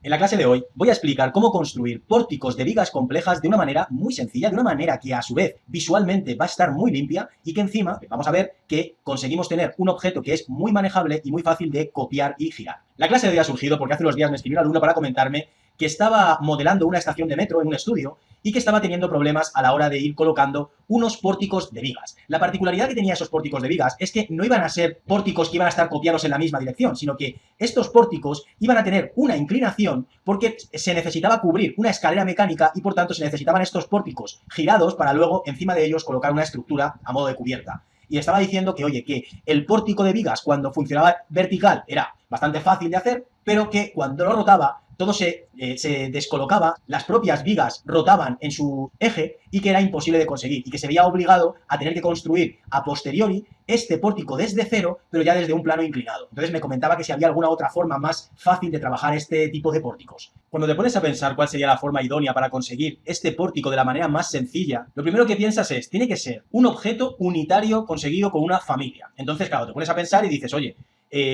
En la clase de hoy voy a explicar cómo construir pórticos de vigas complejas de una manera muy sencilla, de una manera que a su vez visualmente va a estar muy limpia y que encima vamos a ver que conseguimos tener un objeto que es muy manejable y muy fácil de copiar y girar. La clase de hoy ha surgido porque hace unos días me escribió un alumno para comentarme que estaba modelando una estación de metro en un estudio y que estaba teniendo problemas a la hora de ir colocando unos pórticos de vigas. La particularidad que tenía esos pórticos de vigas es que no iban a ser pórticos que iban a estar copiados en la misma dirección, sino que estos pórticos iban a tener una inclinación porque se necesitaba cubrir una escalera mecánica y por tanto se necesitaban estos pórticos girados para luego encima de ellos colocar una estructura a modo de cubierta. Y estaba diciendo que, oye, que el pórtico de vigas cuando funcionaba vertical era bastante fácil de hacer, pero que cuando lo rotaba todo se descolocaba, las propias vigas rotaban en su eje y que era imposible de conseguir y que se veía obligado a tener que construir a posteriori este pórtico desde cero, pero ya desde un plano inclinado. Entonces me comentaba que si había alguna otra forma más fácil de trabajar este tipo de pórticos. Cuando te pones a pensar cuál sería la forma idónea para conseguir este pórtico de la manera más sencilla, lo primero que piensas es, tiene que ser un objeto unitario conseguido con una familia. Entonces, claro, te pones a pensar y dices, oye,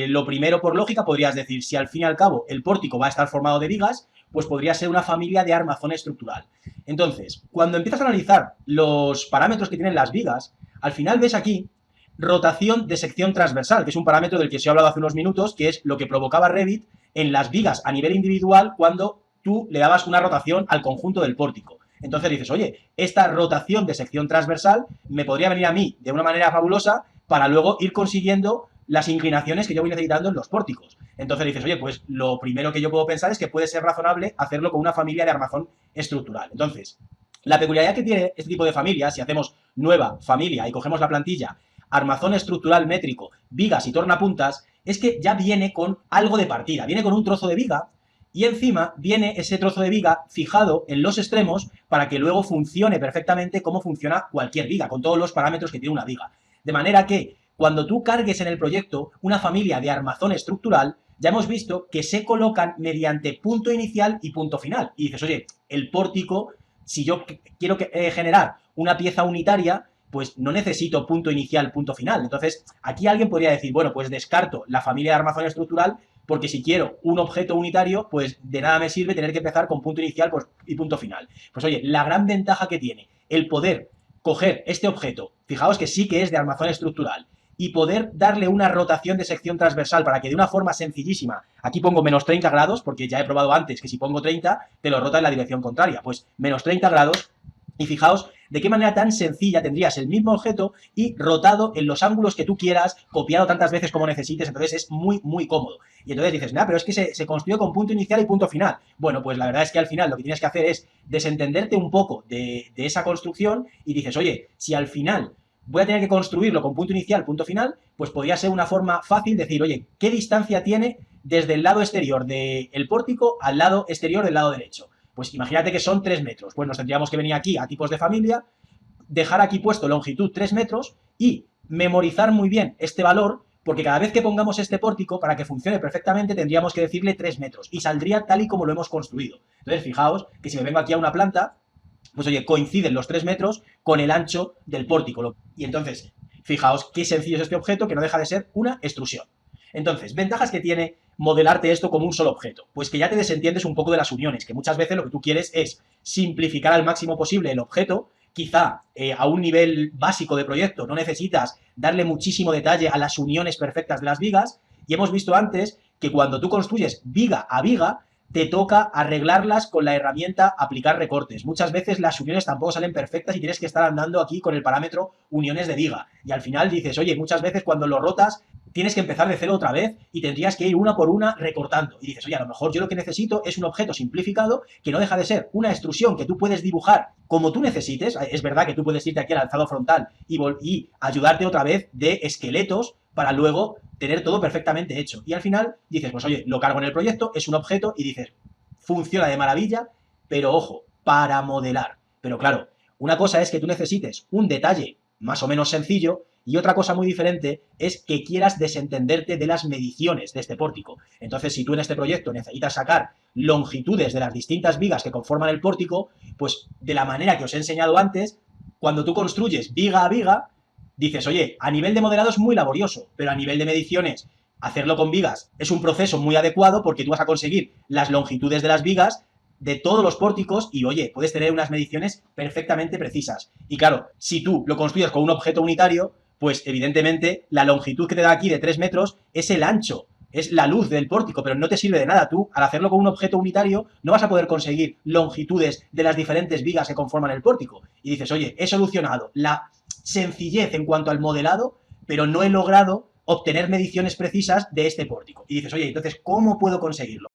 lo primero por lógica podrías decir, si al fin y al cabo el pórtico va a estar formado de vigas, pues podría ser una familia de armazón estructural. Entonces, cuando empiezas a analizar los parámetros que tienen las vigas, al final ves aquí rotación de sección transversal, que es un parámetro del que os he hablado hace unos minutos, que es lo que provocaba Revit en las vigas a nivel individual cuando tú le dabas una rotación al conjunto del pórtico. Entonces dices, oye, esta rotación de sección transversal me podría venir a mí de una manera fabulosa para luego ir consiguiendo las inclinaciones que yo voy necesitando en los pórticos. Entonces dices, oye, pues lo primero que yo puedo pensar es que puede ser razonable hacerlo con una familia de armazón estructural. Entonces, la peculiaridad que tiene este tipo de familias, si hacemos nueva familia y cogemos la plantilla armazón estructural métrico, vigas y tornapuntas, es que ya viene con algo de partida, viene con un trozo de viga y encima viene ese trozo de viga fijado en los extremos para que luego funcione perfectamente como funciona cualquier viga, con todos los parámetros que tiene una viga. De manera que cuando tú cargues en el proyecto una familia de armazón estructural, ya hemos visto que se colocan mediante punto inicial y punto final. Y dices, oye, el pórtico, si yo quiero generar una pieza unitaria, pues no necesito punto inicial, punto final. Entonces, aquí alguien podría decir, bueno, pues descarto la familia de armazón estructural porque si quiero un objeto unitario, pues de nada me sirve tener que empezar con punto inicial y punto final. Pues oye, la gran ventaja que tiene el poder coger este objeto, fijaos que sí que es de armazón estructural, y poder darle una rotación de sección transversal para que de una forma sencillísima, aquí pongo menos 30 grados, porque ya he probado antes que si pongo 30, te lo rota en la dirección contraria, pues menos 30 grados, y fijaos de qué manera tan sencilla tendrías el mismo objeto y rotado en los ángulos que tú quieras, copiado tantas veces como necesites, entonces es muy, muy cómodo. Y entonces dices, nah, pero es que se construyó con punto inicial y punto final. Bueno, pues la verdad es que al final lo que tienes que hacer es desentenderte un poco de esa construcción y dices, oye, si al final voy a tener que construirlo con punto inicial, punto final, pues podría ser una forma fácil de decir, oye, ¿qué distancia tiene desde el lado exterior del pórtico al lado exterior del lado derecho? Pues imagínate que son 3 metros. Pues nos tendríamos que venir aquí a tipos de familia, dejar aquí puesto longitud 3 metros y memorizar muy bien este valor, porque cada vez que pongamos este pórtico, para que funcione perfectamente, tendríamos que decirle 3 metros y saldría tal y como lo hemos construido. Entonces, fijaos que si me vengo aquí a una planta, pues oye, coinciden los 3 metros con el ancho del pórtico. Y entonces, fijaos qué sencillo es este objeto, que no deja de ser una extrusión. Entonces, ventajas que tiene modelarte esto como un solo objeto. Pues que ya te desentiendes un poco de las uniones, que muchas veces lo que tú quieres es simplificar al máximo posible el objeto, quizá a un nivel básico de proyecto no necesitas darle muchísimo detalle a las uniones perfectas de las vigas, y hemos visto antes que cuando tú construyes viga a viga, te toca arreglarlas con la herramienta aplicar recortes. Muchas veces las uniones tampoco salen perfectas y tienes que estar andando aquí con el parámetro uniones de viga. Y al final dices, oye, muchas veces cuando lo rotas tienes que empezar de cero otra vez y tendrías que ir una por una recortando. Y dices, oye, a lo mejor yo lo que necesito es un objeto simplificado que no deja de ser una extrusión que tú puedes dibujar como tú necesites. Es verdad que tú puedes irte aquí al alzado frontal y ayudarte otra vez de esqueletos para luego tener todo perfectamente hecho. Y al final dices, pues oye, lo cargo en el proyecto, es un objeto y dices, funciona de maravilla, pero ojo, para modelar. Pero claro, una cosa es que tú necesites un detalle más o menos sencillo y otra cosa muy diferente es que quieras desentenderte de las mediciones de este pórtico. Entonces, si tú en este proyecto necesitas sacar longitudes de las distintas vigas que conforman el pórtico, pues de la manera que os he enseñado antes, cuando tú construyes viga a viga, dices, oye, a nivel de modelado es muy laborioso, pero a nivel de mediciones, hacerlo con vigas es un proceso muy adecuado porque tú vas a conseguir las longitudes de las vigas de todos los pórticos y, oye, puedes tener unas mediciones perfectamente precisas. Y claro, si tú lo construyes con un objeto unitario, pues evidentemente la longitud que te da aquí de 3 metros es el ancho, es la luz del pórtico, pero no te sirve de nada. Tú, al hacerlo con un objeto unitario, no vas a poder conseguir longitudes de las diferentes vigas que conforman el pórtico. Y dices, oye, he solucionado la sencillez en cuanto al modelado, pero no he logrado obtener mediciones precisas de este pórtico. Y dices, oye, entonces, ¿cómo puedo conseguirlo?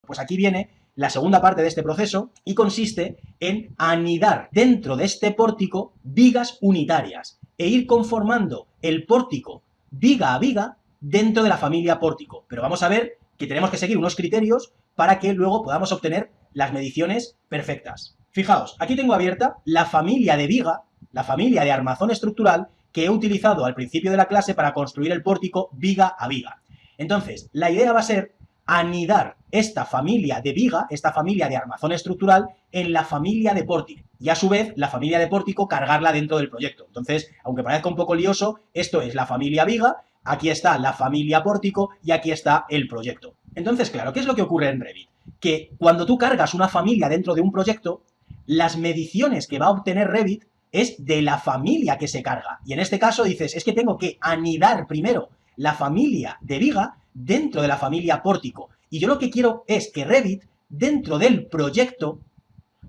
Pues aquí viene la segunda parte de este proceso y consiste en anidar dentro de este pórtico vigas unitarias e ir conformando el pórtico viga a viga dentro de la familia pórtico. Pero vamos a ver que tenemos que seguir unos criterios para que luego podamos obtener las mediciones perfectas. Fijaos, aquí tengo abierta la familia de viga, la familia de armazón estructural que he utilizado al principio de la clase para construir el pórtico viga a viga. Entonces, la idea va a ser anidar esta familia de viga, esta familia de armazón estructural, en la familia de pórtico. Y a su vez, la familia de pórtico cargarla dentro del proyecto. Entonces, aunque parezca un poco lioso, esto es la familia viga, aquí está la familia pórtico y aquí está el proyecto. Entonces, claro, ¿qué es lo que ocurre en Revit? Que cuando tú cargas una familia dentro de un proyecto, las mediciones que va a obtener Revit es de la familia que se carga. Y en este caso dices, es que tengo que anidar primero la familia de viga dentro de la familia pórtico. Y yo lo que quiero es que Revit, dentro del proyecto,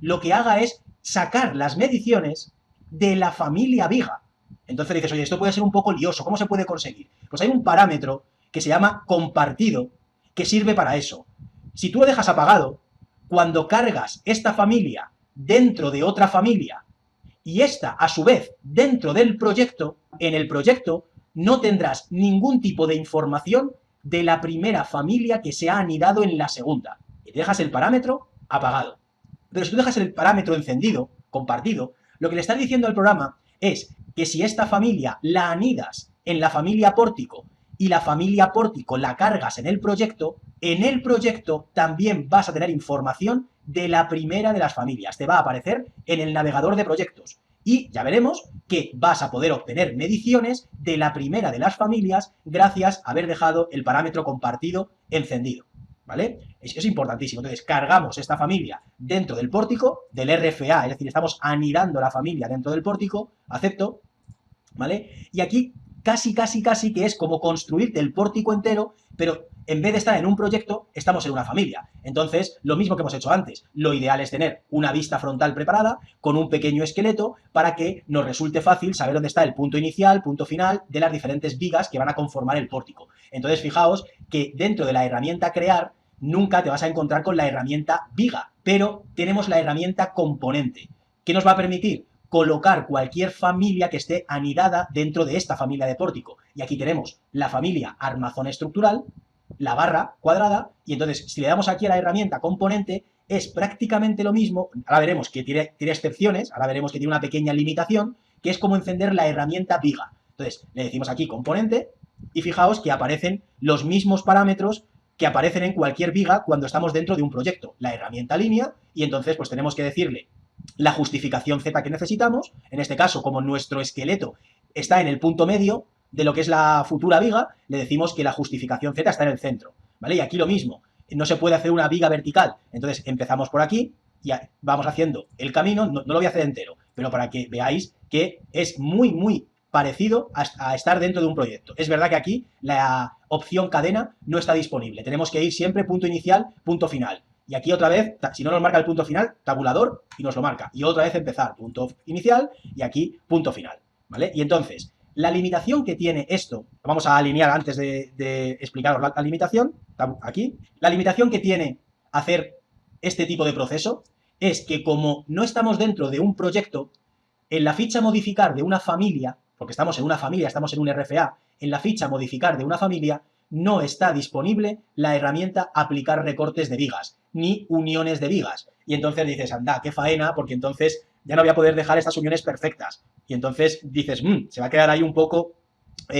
lo que haga es sacar las mediciones de la familia viga. Entonces dices, oye, esto puede ser un poco lioso, ¿cómo se puede conseguir? Pues hay un parámetro que se llama compartido, que sirve para eso. Si tú lo dejas apagado, cuando cargas esta familia dentro de otra familia y esta, a su vez, dentro del proyecto, en el proyecto no tendrás ningún tipo de información de la primera familia que se ha anidado en la segunda. Y dejas el parámetro apagado. Pero si tú dejas el parámetro encendido, compartido, lo que le estás diciendo al programa es que si esta familia la anidas en la familia pórtico y la familia pórtico la cargas en el proyecto también vas a tener información de la primera de las familias. Te va a aparecer en el navegador de proyectos. Y ya veremos que vas a poder obtener mediciones de la primera de las familias gracias a haber dejado el parámetro compartido encendido. ¿Vale? Es importantísimo. Entonces, cargamos esta familia dentro del pórtico, del RFA, es decir, estamos anidando la familia dentro del pórtico, acepto, ¿vale? Y aquí casi que es como construirte el pórtico entero, pero en vez de estar en un proyecto, estamos en una familia. Entonces, lo mismo que hemos hecho antes, lo ideal es tener una vista frontal preparada con un pequeño esqueleto para que nos resulte fácil saber dónde está el punto inicial, punto final de las diferentes vigas que van a conformar el pórtico. Entonces, fijaos que dentro de la herramienta crear, nunca te vas a encontrar con la herramienta viga, pero tenemos la herramienta componente. ¿Qué nos va a permitir? Colocar cualquier familia que esté anidada dentro de esta familia de pórtico. Y aquí tenemos la familia armazón estructural, la barra cuadrada, y entonces si le damos aquí a la herramienta componente, es prácticamente lo mismo. Ahora veremos que tiene excepciones, ahora veremos que tiene una pequeña limitación, que es como encender la herramienta viga. Entonces le decimos aquí componente, y fijaos que aparecen los mismos parámetros que aparecen en cualquier viga cuando estamos dentro de un proyecto. La herramienta línea, y entonces pues tenemos que decirle la justificación Z que necesitamos. En este caso, como nuestro esqueleto está en el punto medio de lo que es la futura viga, le decimos que la justificación Z está en el centro, ¿vale? Y aquí lo mismo, no se puede hacer una viga vertical, entonces empezamos por aquí y vamos haciendo el camino, no lo voy a hacer entero, pero para que veáis que es muy parecido a estar dentro de un proyecto. Es verdad que aquí la opción cadena no está disponible, tenemos que ir siempre punto inicial, punto final. Y aquí otra vez, si no nos marca el punto final, tabulador y nos lo marca. Y otra vez empezar, punto inicial y aquí punto final, ¿vale? Y entonces, la limitación que tiene esto, vamos a alinear antes de explicaros la limitación, aquí, la limitación que tiene hacer este tipo de proceso es que como no estamos dentro de un proyecto, en la ficha modificar de una familia, porque estamos en una familia, estamos en un RFA, en la ficha modificar de una familia, no está disponible la herramienta aplicar recortes de vigas, ni uniones de vigas. Y entonces dices, anda, qué faena, porque entonces ya no voy a poder dejar estas uniones perfectas. Y entonces dices, se va a quedar ahí un poco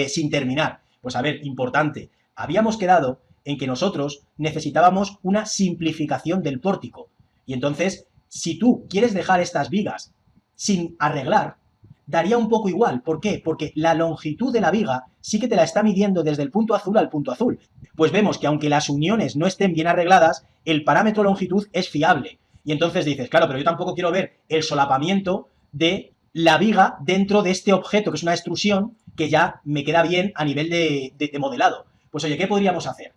sin terminar. Pues a ver, importante, habíamos quedado en que nosotros necesitábamos una simplificación del pórtico. Y entonces, si tú quieres dejar estas vigas sin arreglar, daría un poco igual. ¿Por qué? Porque la longitud de la viga sí que te la está midiendo desde el punto azul al punto azul. Pues vemos que aunque las uniones no estén bien arregladas, el parámetro longitud es fiable. Y entonces dices, claro, pero yo tampoco quiero ver el solapamiento de la viga dentro de este objeto, que es una extrusión, que ya me queda bien a nivel de modelado. Pues oye, ¿qué podríamos hacer?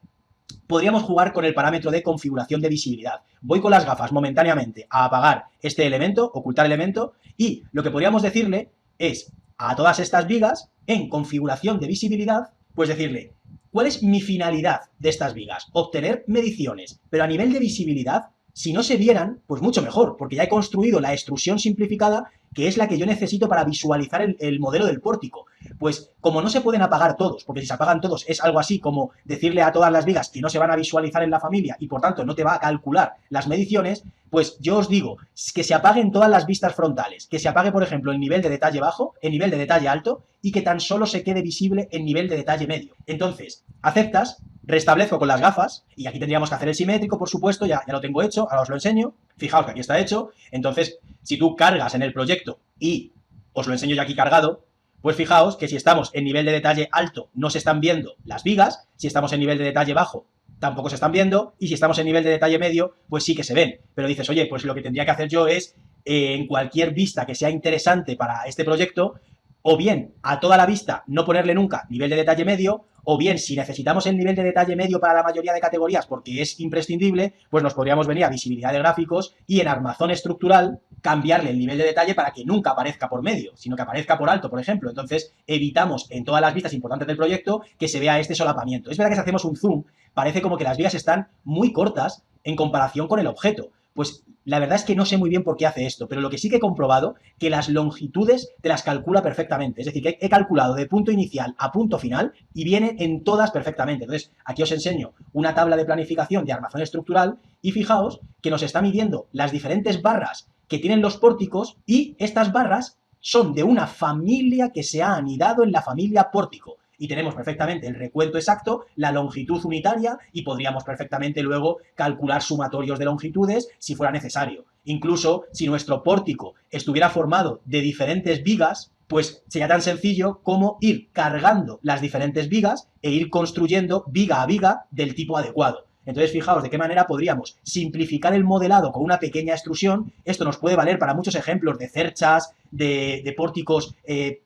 Podríamos jugar con el parámetro de configuración de visibilidad. Voy con las gafas momentáneamente a apagar este elemento, ocultar elemento, y lo que podríamos decirle es a todas estas vigas, en configuración de visibilidad, pues decirle, ¿cuál es mi finalidad de estas vigas? Obtener mediciones, pero a nivel de visibilidad, si no se vieran, pues mucho mejor, porque ya he construido la extrusión simplificada, que es la que yo necesito para visualizar el modelo del pórtico. Pues como no se pueden apagar todos, porque si se apagan todos es algo así como decirle a todas las vigas que no se van a visualizar en la familia y por tanto no te va a calcular las mediciones, pues yo os digo que se apaguen todas las vistas frontales, que se apague por ejemplo el nivel de detalle bajo, el nivel de detalle alto y que tan solo se quede visible el nivel de detalle medio. Entonces, aceptas, restablezco con las gafas, y aquí tendríamos que hacer el simétrico, por supuesto, ya lo tengo hecho, ahora os lo enseño, fijaos que aquí está hecho, entonces, si tú cargas en el proyecto y os lo enseño ya aquí cargado, pues fijaos que si estamos en nivel de detalle alto no se están viendo las vigas, si estamos en nivel de detalle bajo tampoco se están viendo, y si estamos en nivel de detalle medio, pues sí que se ven. Pero dices, oye, pues lo que tendría que hacer yo es, en cualquier vista que sea interesante para este proyecto, o bien a toda la vista no ponerle nunca nivel de detalle medio, o bien si necesitamos el nivel de detalle medio para la mayoría de categorías porque es imprescindible, pues nos podríamos venir a visibilidad de gráficos y en armazón estructural cambiarle el nivel de detalle para que nunca aparezca por medio, sino que aparezca por alto, por ejemplo. Entonces evitamos en todas las vistas importantes del proyecto que se vea este solapamiento. Es verdad que si hacemos un zoom, parece como que las vigas están muy cortas en comparación con el objeto. Pues la verdad es que no sé muy bien por qué hace esto, pero lo que sí que he comprobado, que las longitudes te las calcula perfectamente. Es decir, que he calculado de punto inicial a punto final y viene en todas perfectamente. Entonces, aquí os enseño una tabla de planificación de armazón estructural y fijaos que nos está midiendo las diferentes barras que tienen los pórticos y estas barras son de una familia que se ha anidado en la familia pórtico. Y tenemos perfectamente el recuento exacto, la longitud unitaria y podríamos perfectamente luego calcular sumatorios de longitudes si fuera necesario. Incluso si nuestro pórtico estuviera formado de diferentes vigas, pues sería tan sencillo como ir cargando las diferentes vigas e ir construyendo viga a viga del tipo adecuado. Entonces, fijaos de qué manera podríamos simplificar el modelado con una pequeña extrusión. Esto nos puede valer para muchos ejemplos de cerchas, de pórticos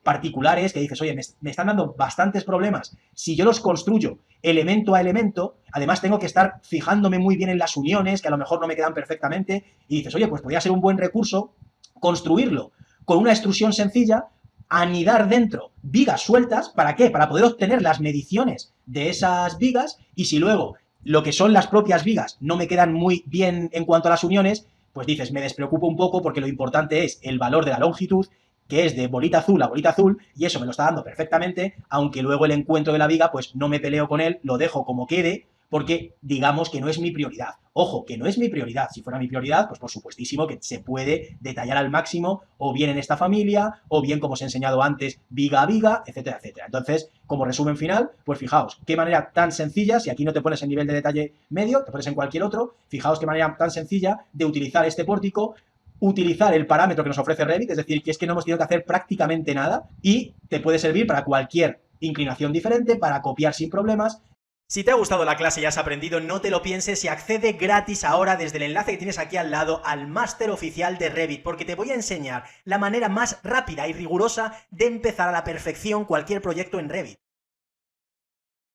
particulares, que dices, oye, me están dando bastantes problemas. Si yo los construyo elemento a elemento, además tengo que estar fijándome muy bien en las uniones, que a lo mejor no me quedan perfectamente, y dices, oye, pues podría ser un buen recurso construirlo con una extrusión sencilla, anidar dentro vigas sueltas, ¿para qué? Para poder obtener las mediciones de esas vigas, y si luego lo que son las propias vigas no me quedan muy bien en cuanto a las uniones, pues dices, me despreocupo un poco porque lo importante es el valor de la longitud, que es de bolita azul a bolita azul, y eso me lo está dando perfectamente, aunque luego el encuentro de la viga, pues no me peleo con él, lo dejo como quede, porque digamos que no es mi prioridad. Ojo, que no es mi prioridad. Si fuera mi prioridad, pues por supuestísimo que se puede detallar al máximo, o bien en esta familia, o bien, como os he enseñado antes, viga a viga, etcétera, etcétera. Entonces, como resumen final, pues fijaos, qué manera tan sencilla, si aquí no te pones en nivel de detalle medio, te pones en cualquier otro, fijaos qué manera tan sencilla de utilizar este pórtico, utilizar el parámetro que nos ofrece Revit, es decir, que es que no hemos tenido que hacer prácticamente nada, y te puede servir para cualquier inclinación diferente, para copiar sin problemas. Si te ha gustado la clase y has aprendido, no te lo pienses y accede gratis ahora desde el enlace que tienes aquí al lado al máster oficial de Revit, porque te voy a enseñar la manera más rápida y rigurosa de empezar a la perfección cualquier proyecto en Revit.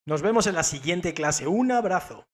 Nos vemos en la siguiente clase. Un abrazo.